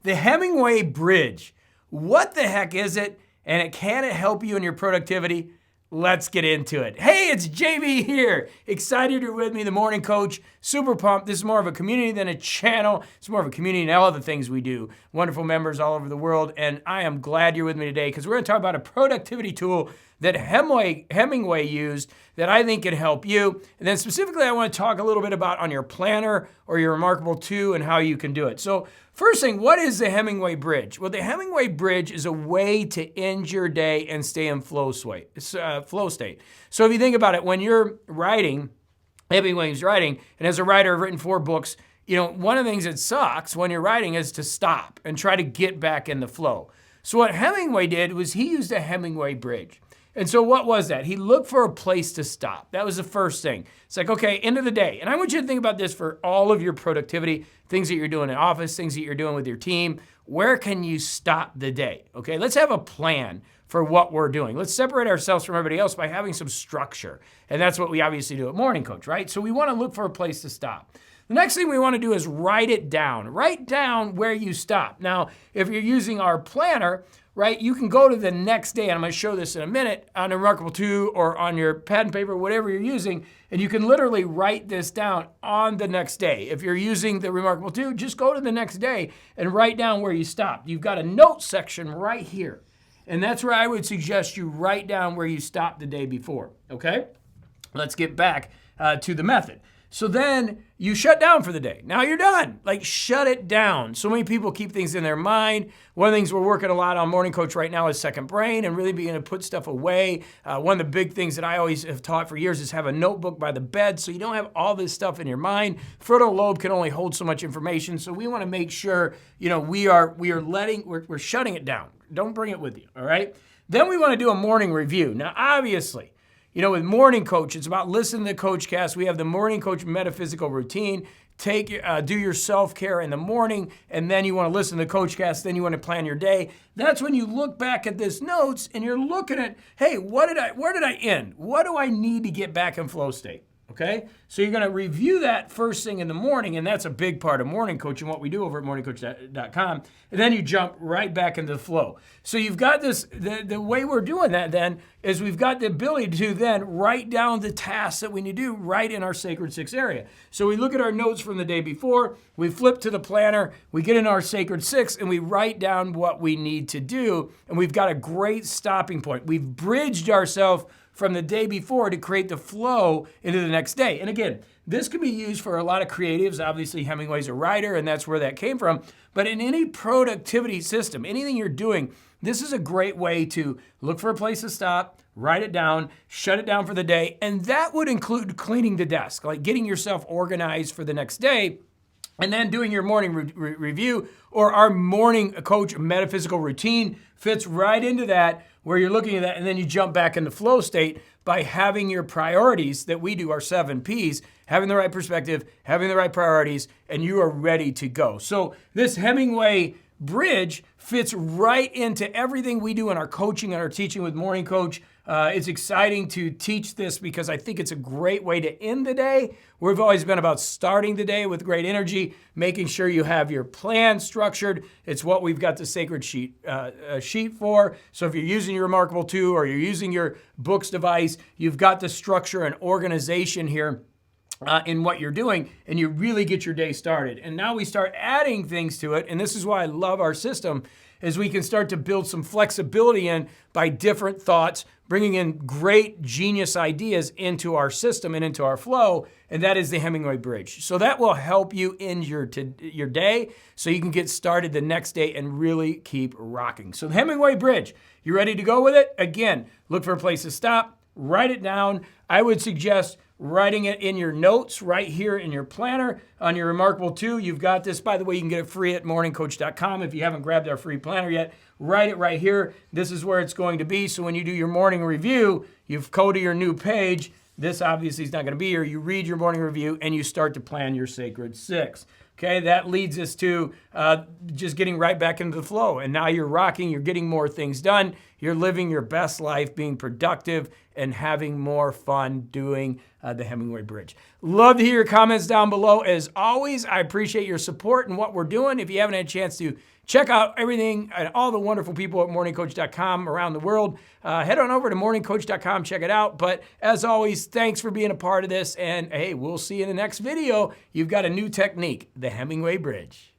The Hemingway Bridge. What the heck is it? And can it help you in your productivity? Let's get into it. Hey, it's JB here. Excited you're with me, the Morning Coach. Super pumped. This is more of a community than a channel. It's more of a community in all the things we do. Wonderful members all over the world. And I am glad you're with me today because we're going to talk about a productivity tool that Hemingway used that I think can help you. And then specifically, I want to talk a little bit about on your planner or your ReMarkable 2 and how you can do it. So first thing, what is the Hemingway Bridge? Well, the Hemingway Bridge is a way to end your day and stay in flow state. So if you think about it, when you're writing, Hemingway's writing, and as a writer, I've written 4 books, one of the things that sucks when you're writing is to stop and try to get back in the flow. So what Hemingway did was he used a Hemingway Bridge. And so what was that? He looked for a place to stop. That was the first thing. It's like, okay, end of the day. And I want you to think about this for all of your productivity, things that you're doing in office, things that you're doing with your team. Where can you stop the day? Okay, let's have a plan for what we're doing. Let's separate ourselves from everybody else by having some structure. And that's what we obviously do at Morning Coach, right? So we want to look for a place to stop. The next thing we want to do is write it down. Write down where you stop. Now, if you're using our planner, right, you can go to the next day, and I'm going to show this in a minute, on a ReMarkable 2 or on your pad and paper, whatever you're using, and you can literally write this down on the next day. If you're using the ReMarkable 2, just go to the next day and write down where you stopped. You've got a note section right here, and that's where I would suggest you write down where you stopped the day before, okay? Let's get back to the method. So then you shut down for the day. Now you're done. Like, shut it down. So many people keep things in their mind. One of the things we're working a lot on Morning Coach right now is second brain and really being able to put stuff away. One of the big things that I always have taught for years is have a notebook by the bed so you don't have all this stuff in your mind. Frontal lobe can only hold so much information. So we want to make sure, we're shutting it down. Don't bring it with you, all right? Then we want to do a morning review. Now, obviously, with Morning Coach, it's about listening to the Coach Cast. We have the Morning Coach metaphysical routine. Do your self-care in the morning, and then you want to listen to the Coach Cast, then you want to plan your day. That's when you look back at this notes and you're looking at, hey, where did I end? What do I need to get back in flow state? Okay, so you're going to review that first thing in the morning, and that's a big part of Morning Coach and what we do over at morningcoach.com, and then you jump right back into the flow. So you've got this, the way we're doing that then is we've got the ability to then write down the tasks that we need to do right in our Sacred 6 area. So we look at our notes from the day before, we flip to the planner, we get in our Sacred 6, and we write down what we need to do, and we've got a great stopping point. We've bridged ourselves from the day before to create the flow into the next day. And again, this could be used for a lot of creatives. Obviously, Hemingway's a writer, and that's where that came from. But in any productivity system, anything you're doing, this is a great way to look for a place to stop, write it down, shut it down for the day. And that would include cleaning the desk, like getting yourself organized for the next day, and then doing your morning review, or our Morning Coach metaphysical routine fits right into that, where you're looking at that, and then you jump back into flow state by having your priorities that we do, our 7 Ps, having the right perspective, having the right priorities, and you are ready to go. So this Hemingway Bridge fits right into everything we do in our coaching and our teaching with Morning Coach. It's exciting to teach this because I think it's a great way to end the day. We've always been about starting the day with great energy, making sure you have your plan structured. It's what we've got the Sacred sheet for. So if you're using your ReMarkable 2 or you're using your books device, you've got the structure and organization here in what you're doing, and you really get your day started. And now we start adding things to it, and this is why I love our system, is we can start to build some flexibility in by different thoughts, bringing in great genius ideas into our system and into our flow, and that is the Hemingway Bridge. So that will help you end your day so you can get started the next day and really keep rocking. So the Hemingway Bridge, you ready to go with it? Again, look for a place to stop, write it down. I would suggest writing it in your notes right here in your planner on your ReMarkable 2. You've got this. By the way, you can get it free at morningcoach.com if you haven't grabbed our free planner yet. Write it right here. This is where it's going to be. So when you do your morning review, you go to your new page. This obviously is not going to be here. You read your morning review and you start to plan your Sacred 6. Okay, that leads us to just getting right back into the flow. And now you're rocking, you're getting more things done, you're living your best life, being productive, and having more fun doing the Hemingway Bridge. Love to hear your comments down below. As always, I appreciate your support and what we're doing. If you haven't had a chance to Check out everything and all the wonderful people at MorningCoach.com around the world. Head on over to MorningCoach.com, check it out. But as always, thanks for being a part of this. And hey, we'll see you in the next video. You've got a new technique, the Hemingway Bridge.